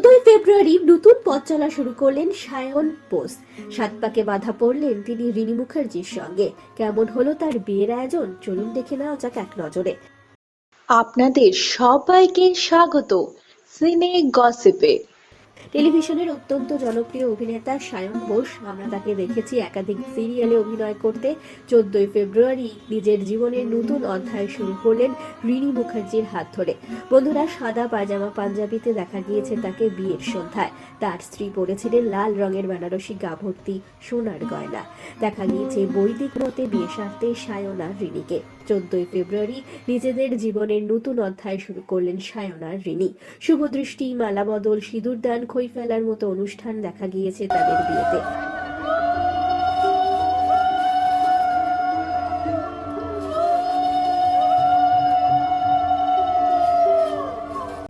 ফেব্রুয়ারি নতুন পথ চলা শুরু করলেন সায়ন বোস। সাত পাকে বাধা পড়লেন তিনি রিনি মুখার্জির সঙ্গে। কেমন হলো তার বিয়ের আয়োজন, চলুন দেখে নেওয়া যাক এক নজরে। আপনাদের সবাইকে স্বাগত সিনে গসিপে। টেলিভিশনের অত্যন্ত জনপ্রিয় অভিনেতা সায়ন বোস, আমরা তাকে দেখেছি একাধিক সিরিয়ালে অভিনয় করতে। 14ই ফেব্রুয়ারি নিজের জীবনের নতুন অধ্যায় শুরু করলেন রিনি মুখার্জির হাত ধরে। বন্ধুরা, সাদা পায়জামা পাঞ্জাবিতে দেখা গিয়েছে তাকে বিয়ের সন্ধ্যায়। তার স্ত্রী পরেছিলেন লাল রঙের বেনারসি গা ভর্তি সোনার গয়না। দেখা গিয়েছে বৈদিক মতে বিয়ে সারতে সায়ন আর রিনিকে। 14ই ফেব্রুয়ারি নিজেদের জীবনের নতুন অধ্যায় শুরু করলেন সায়ন আর রিনি। শুভদৃষ্টি, মালা বদল, সিঁদুর দান, খই ফেলার মতো অনুষ্ঠান দেখা গিয়েছে তাদের বিয়েতে।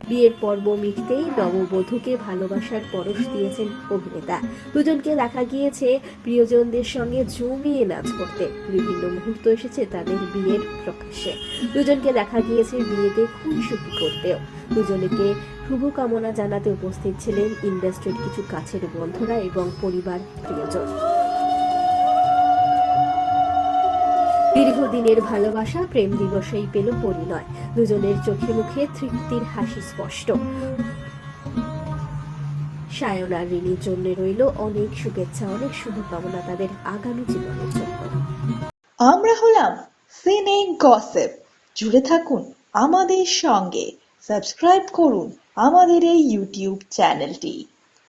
বিয়ের পর্ব মিটতেই নববধূকে ভালোবাসার পরশ দিয়েছেন অভিনেতা। দুজনকে দেখা গিয়েছে প্রিয়জনদের সঙ্গে জমিয়ে নাচ করতে। বিভিন্ন মুহূর্ত এসেছে তাদের বিয়ের প্রকাশ্যে। দুজনকে দেখা গিয়েছে বিয়েতে খুনসুটি করতেও। দুজনকে শুভকামনা জানাতে উপস্থিত ছিলেন ইন্ডাস্ট্রির কিছু কাছের বন্ধুরা এবং পরিবার প্রিয়জন। দীর্ঘদিনের ভালোবাসা প্রেম দিবসেই পেল পরিণয়। দুজনের চোখে মুখে তৃপ্তির হাসি স্পষ্ট। সায়ন আর রিনির জন্য রইল অনেক শুভেচ্ছা, অনেক শুভকামনা তাদের আগামী জীবনের জন্য। আমরা হলাম সিনে গসিপ। জুড়ে থাকুন আমাদের সঙ্গে, সাবস্ক্রাইব করুন আমাদের এই ইউটিউব চ্যানেলটি।